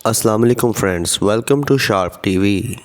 अस्सलाम वालेकुम friends, welcome to Sharp TV.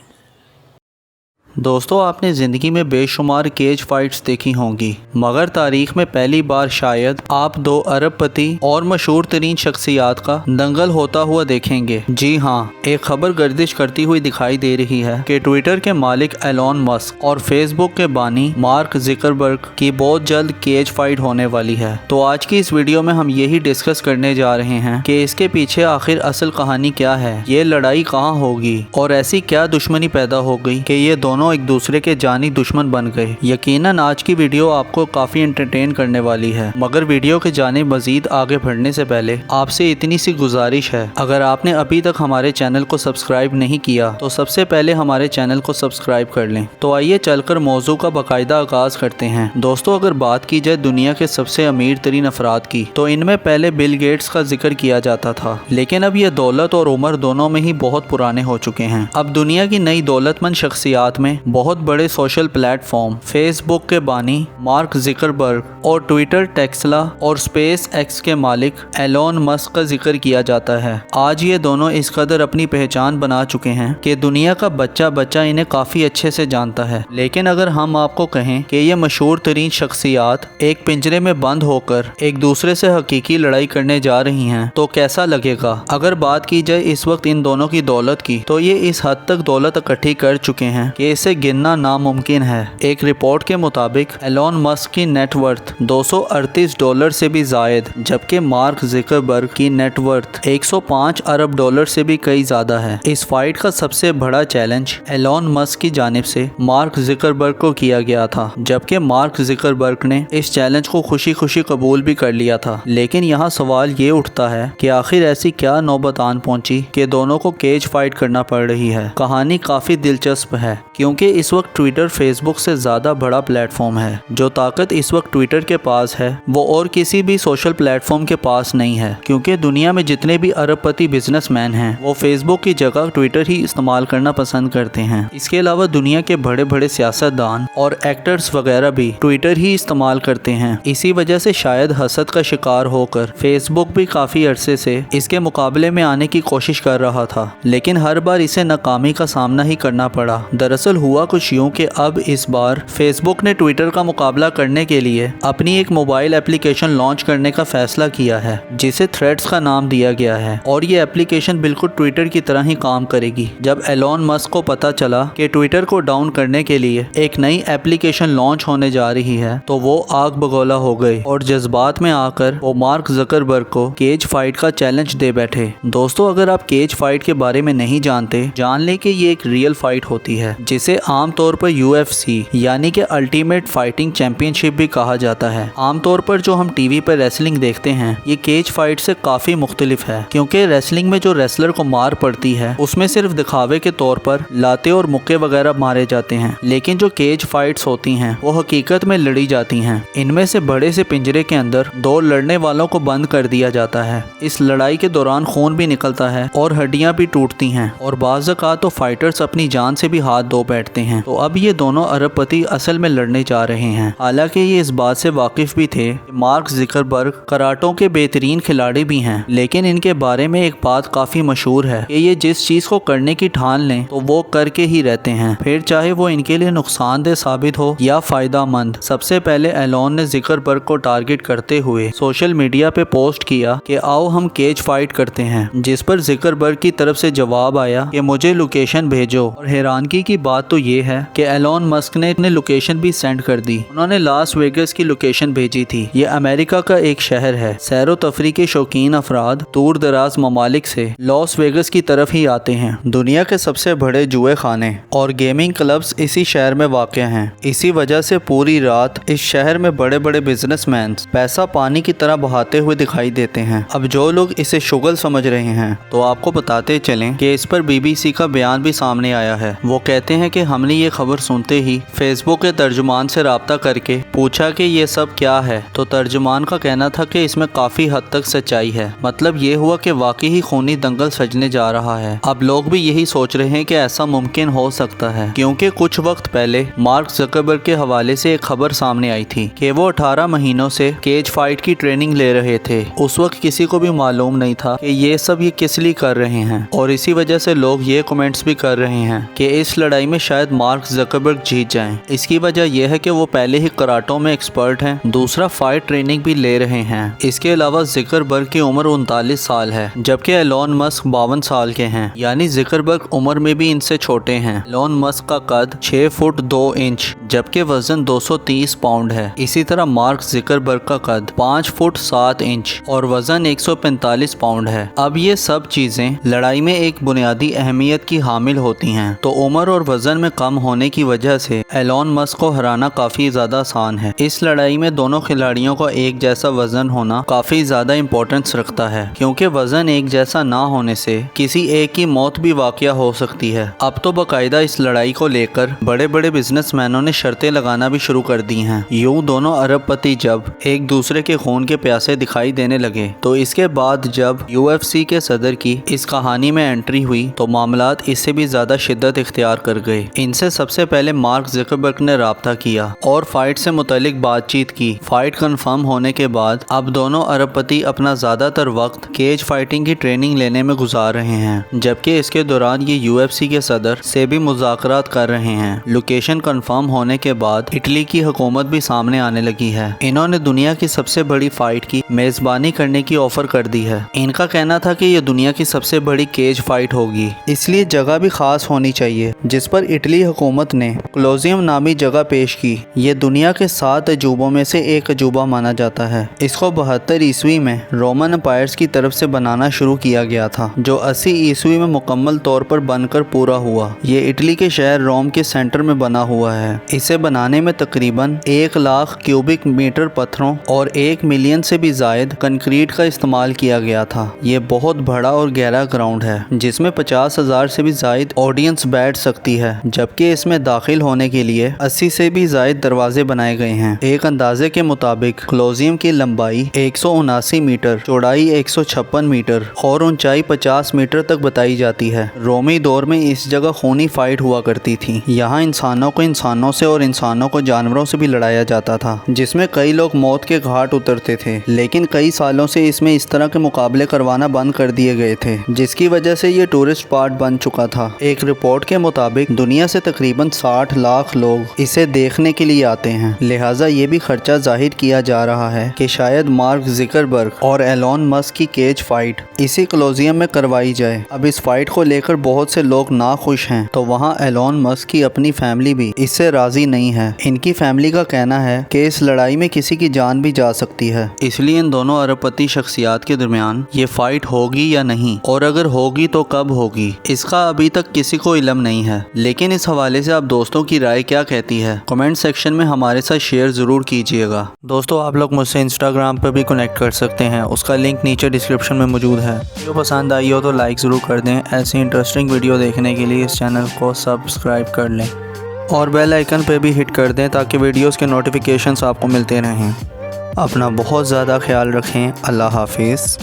दोस्तों, आपने ज़िंदगी में बेशुमार केज फाइट्स देखी होंगी, मगर तारीख में पहली बार शायद आप दो अरबपति और मशहूर तरीन शख्सियात का दंगल होता हुआ देखेंगे। जी हाँ, एक खबर गर्दिश करती हुई दिखाई दे रही है कि ट्विटर के मालिक एलोन मस्क और फेसबुक के बानी मार्क ज़ुकरबर्ग की बहुत जल्द केज फाइट होने वाली है। तो आज की इस वीडियो में हम यही डिस्कस करने जा रहे हैं कि इसके पीछे आखिर असल कहानी क्या है, ये लड़ाई कहाँ होगी और ऐसी क्या दुश्मनी पैदा हो गई कि ये दोनों एक दूसरे के जानी दुश्मन बन गए। यकीनन आज की वीडियो आपको काफी एंटरटेन करने वाली है, मगर वीडियो के जाने मजीद आगे बढ़ने से पहले आपसे इतनी सी गुजारिश है, अगर आपने अभी तक हमारे चैनल को सब्सक्राइब नहीं किया तो सबसे पहले हमारे चैनल को सब्सक्राइब कर लें। तो आइए चलकर मौजू का बाकायदा आगाज करते हैं। दोस्तों, अगर बात की जाए दुनिया के सबसे अमीर तरीन अफराद की, तो इनमें पहले बिल गेट्स का जिक्र किया जाता था, लेकिन अब ये दौलत और उम्र दोनों में ही बहुत पुराने हो चुके हैं। अब दुनिया की नई दौलतमंद शख्सियात में बहुत बड़े सोशल प्लेटफॉर्म फेसबुक के बानी मार्क ज़ुकरबर्ग और ट्विटर, टेस्ला और स्पेस एक्स के मालिक एलोन मस्क का जिक्र किया जाता है। आज ये दोनों इस कदर अपनी पहचान बना चुके हैं कि दुनिया का बच्चा बच्चा इन्हें काफी अच्छे से जानता है। लेकिन अगर हम आपको कहें कि ये मशहूर तरीन शख्सियात एक पिंजरे में बंद होकर एक दूसरे से हकीकी लड़ाई करने जा रही हैं, तो कैसा लगेगा? अगर बात की जाए इस वक्त इन दोनों की दौलत की, तो ये इस हद तक दौलत इकट्ठी कर चुके हैं कि इसे गिनना नामुमकिन है। एक रिपोर्ट के मुताबिक एलोन मस्क की नेटवर्थ $238 से भी जायद, जबकि मार्क ज़ुकरबर्ग की नेटवर्थ $105 अरब से भी कई ज्यादा है। इस फाइट का सबसे बड़ा चैलेंज एलोन मस्क की जानिब से मार्क ज़ुकरबर्ग को किया गया था, जबकि मार्क ज़ुकरबर्ग ने इस चैलेंज को खुशी खुशी कबूल भी कर लिया था। लेकिन यहाँ सवाल ये उठता है कि आखिर ऐसी क्या नौबत आन पहुंची कि दोनों को केज फाइट करना पड़ रही है। कहानी काफी दिलचस्प है, क्योंकि इस वक्त ट्विटर फेसबुक से ज्यादा बड़ा प्लेटफॉर्म है। जो ताकत इस वक्त ट्विटर के पास है वो और किसी भी सोशल प्लेटफॉर्म के पास नहीं है, क्योंकि दुनिया में जितने भी अरबपति बिजनेसमैन हैं वो फेसबुक की जगह ट्विटर ही इस्तेमाल करना पसंद करते हैं। इसके अलावा दुनिया के बड़े बड़े सियासतदान और एक्टर्स वगैरह भी ट्विटर ही इस्तेमाल करते हैं। इसी वजह से शायद हसद का शिकार होकर फेसबुक भी काफी अरसे से इसके मुकाबले में आने की कोशिश कर रहा था, लेकिन हर बार इसे नाकामी का सामना ही करना पड़ा। दरअसल हुआ कुछ यूं कि अब इस बार फेसबुक ने ट्विटर का मुकाबला करने के लिए अपनी एक मोबाइल एप्लीकेशन लॉन्च करने का फैसला किया है, जिसे थ्रेड्स का नाम दिया गया है, और ये एप्लीकेशन बिल्कुल ट्विटर की तरह ही काम करेगी। जब एलोन मस्क को पता चला कि ट्विटर को डाउन करने के लिए एक नई एप्लीकेशन लॉन्च होने जा रही है, तो वो आग बगोला हो गए और जज्बात में आकर वो मार्क ज़ुकरबर्ग को केज फाइट का चैलेंज दे बैठे। दोस्तों, अगर आप केज फाइट के बारे में नहीं जानते, जान लें कि ये एक रियल फाइट होती है, जिसे आमतौर पर UFC यानी कि अल्टीमेट फाइटिंग चैंपियनशिप भी कहा जाता है। आमतौर पर जो हम टीवी पर रेसलिंग देखते हैं, ये केज फाइट से काफी मुख्तलिफ है, क्योंकि रेसलिंग में जो रेसलर को मार पड़ती है उसमें सिर्फ दिखावे के तौर पर लाते और मुक्के वगैरह मारे जाते हैं, लेकिन जो केज फाइट्स होती हैं वो हकीकत में लड़ी जाती हैं। इनमें से बड़े से पिंजरे के अंदर दो लड़ने वालों को बंद कर दिया जाता है। इस लड़ाई के दौरान खून भी निकलता है और हड्डियां भी टूटती हैं, और बाज़ औक़ात तो फाइटर्स अपनी जान से भी हाथ धो बैठते हैं। तो अब ये दोनों अरबपति असल में लड़ने जा रहे हैं। हालांकि ये इस बात से वाकिफ भी थे कि मार्क ज़ुकरबर्ग कराटों के बेहतरीन खिलाड़ी भी हैं, लेकिन इनके बारे में एक बात काफी मशहूर है कि ये जिस चीज को करने की ठान लें तो वो करके ही रहते हैं, फिर चाहे वो इनके लिए नुकसानदेह साबित हो या फायदा मंद। सबसे पहले एलोन ने ज़ुकरबर्ग को टारगेट करते हुए सोशल मीडिया पे पोस्ट किया कि आओ हम केज फाइट करते हैं, जिस पर ज़ुकरबर्ग की तरफ से जवाब आया कि मुझे लोकेशन भेजो। और हैरानगी की बात तो ये है कि एलोन मस्क ने अपनी लोकेशन भी सेंड कर दी। उन्होंने लास वेगस की लोकेशन भेजी थी। ये अमेरिका का एक शहर है। सैरो तफरी के शौकीन अफराद दूर दराज ममालिक से लॉस वेगस की तरफ ही आते हैं। दुनिया के सबसे बड़े जुए खाने और गेमिंग क्लब्स इसी शहर में वाक़ हैं। इसी वजह से पूरी रात इस शहर में बड़े बड़े बिजनेसमैन पैसा पानी की तरह बहाते हुए दिखाई देते हैं। अब जो लोग इसे शुगल समझ रहे हैं, तो आपको बताते चलें कि इस पर BBC का बयान भी सामने आया है। वो कहते हैं कि हमने ये खबर सुनते ही फेसबुक के तर्जुमान से रब्ता करके पूछा कि ये सब क्या है, तो तर्जुमान का कहना था कि इसमें काफ़ी हद तक सच्चाई है। मतलब ये हुआ कि वाकई ही खूनी दंगल सजने जा रहा है। अब लोग भी यही सोच रहे हैं कि ऐसा मुमकिन हो सकता है, क्योंकि कुछ वक्त पहले मार्क ज़करबर्ग के हवाले से एक खबर सामने आई थी कि वो 18 महीनों से केज फाइट की ट्रेनिंग ले रहे थे। उस वक्त किसी को भी मालूम नहीं था कि ये सब ये किस लिए कर रहे हैं, और इसी वजह से लोग ये कमेंट्स भी कर रहे हैं कि इस लड़ाई में शायद मार्क ज़करबर्ग जीत जाएं। इसकी वजह यह है कि वो पहले ही कराटों में एक्सपर्ट हैं, दूसरा फाइट ट्रेनिंग भी ले रहे हैं। इसके अलावा ज़करबर्ग की उम्र 39 साल है, जबकि एलोन मस्क 52 साल के हैं, यानी ज़करबर्ग उम्र में भी इनसे छोटे हैं। एलोन मस्क का कद 6 फुट 2 इंच जबकि वजन 230 पाउंड है। इसी तरह मार्क ज़करबर्ग का कद 5 फुट 7 इंच और वजन 145 पाउंड है। अब ये सब चीजें लड़ाई में एक बुनियादी अहमियत की हामिल होती हैं, तो उम्र और वजन में कम होने की वजह से एलोन मस्क को हराना काफी ज्यादा आसान है। इस लड़ाई में दोनों खिलाड़ियों का एक जैसा वजन होना काफी ज्यादा इंपॉर्टेंस रखता है, क्योंकि वजन एक जैसा ना होने से किसी एक की मौत भी वाकया हो सकती है। अब तो बाकायदा इस लड़ाई को लेकर बड़े बड़े बिजनेसमैनों ने शर्तें लगाना भी शुरू कर दी हैं। यूं दोनों अरबपति जब एक दूसरे के खून के प्यासे दिखाई देने लगे, तो इसके बाद जब UFC के सदर की इस कहानी में एंट्री हुई तो मामलात इससे भी ज्यादा शिद्दत इख्तियार कर गए। इनसे सबसे पहले मार्क ज़करबर्ग ने राब्ता किया और फाइट से मुतालिक बातचीत की। फाइट कंफर्म होने के बाद अब दोनों अरबपति अपना ज्यादातर वक्त केज फाइटिंग की ट्रेनिंग लेने में गुजार रहे हैं, जबकि इसके दौरान ये UFC के सदर से भी मुज़ाकरात कर रहे हैं। लोकेशन कंफर्म होने के बाद इटली की हुकूमत भी सामने आने लगी है। इन्होंने दुनिया की सबसे बड़ी फाइट की मेजबानी करने की ऑफर कर दी है। इनका कहना था कि ये दुनिया की सबसे बड़ी केज फाइट होगी, इसलिए जगह भी खास होनी चाहिए, जिस पर इटली हुकूमत ने कोलोसियम नामी जगह पेश की। ये दुनिया के 7 अजूबों में से एक अजूबा माना जाता है। इसको 72 ईस्वी में रोमन एम्पायर्स की तरफ से बनाना शुरू किया गया था, जो 80 ईस्वी में मुकम्मल तौर पर बनकर पूरा हुआ। ये इटली के शहर रोम के सेंटर में बना हुआ है। इसे बनाने में तकरीबन 1 लाख क्यूबिक मीटर पत्थरों और 1 मिलियन से भी जायद कंक्रीट का इस्तेमाल किया गया था। ये बहुत बड़ा और गहरा ग्राउंड है, जिसमें 50,000 से भी जायद ऑडियंस बैठ सकती है, जबकि इसमें दाखिल होने के लिए 80 से भी जायद दरवाजे बनाए गए हैं। एक अंदाजे के मुताबिक कोलोसियम की लंबाई 179 मीटर, चौड़ाई 156 मीटर और ऊंचाई 50 मीटर तक बताई जाती है। रोमी दौर में इस जगह खूनी फाइट हुआ करती थी। यहाँ इंसानों को इंसानों से और इंसानों को जानवरों से भी लड़ाया जाता था, जिसमें कई लोग मौत के घाट उतरते थे। लेकिन कई सालों से इसमें इस तरह के मुकाबले करवाना बंद कर दिए गए थे, जिसकी वजह से ये टूरिस्ट स्पॉट बन चुका था। एक रिपोर्ट के मुताबिक दुनिया से तकरीबन 60 लाख लोग इसे देखने के लिए आते हैं। लिहाजा ये भी खर्चा जाहिर किया जा रहा है कि शायद मार्क ज़करबर्ग और एलोन मस्क की केज फाइट इसी कोलोसियम में करवाई जाए। अब इस फाइट को लेकर बहुत से लोग नाखुश हैं, तो वहाँ एलोन मस्क की अपनी फैमिली भी इससे राजी नहीं है। इनकी फैमिली का कहना है कि इस लड़ाई में किसी की जान भी जा सकती है, इसलिए इन दोनों अरबपति शख्सियात के दरमियान ये फाइट होगी या नहीं, और अगर होगी तो कब होगी, इसका अभी तक किसी को इल्म नहीं है। लेकिन इस हवाले से आप दोस्तों की राय क्या कहती है, कमेंट सेक्शन में हमारे साथ शेयर ज़रूर कीजिएगा। दोस्तों, आप लोग मुझसे इंस्टाग्राम पर भी कनेक्ट कर सकते हैं, उसका लिंक नीचे डिस्क्रिप्शन में मौजूद है। वीडियो पसंद आई हो तो लाइक ज़रूर कर दें। ऐसी इंटरेस्टिंग वीडियो देखने के लिए इस चैनल को सब्सक्राइब कर लें और बेल आइकन पर भी हिट कर दें ताकि वीडियोज़ के नोटिफिकेशंस आपको मिलते रहें। अपना बहुत ज़्यादा ख्याल रखें। अल्लाह हाफिज़।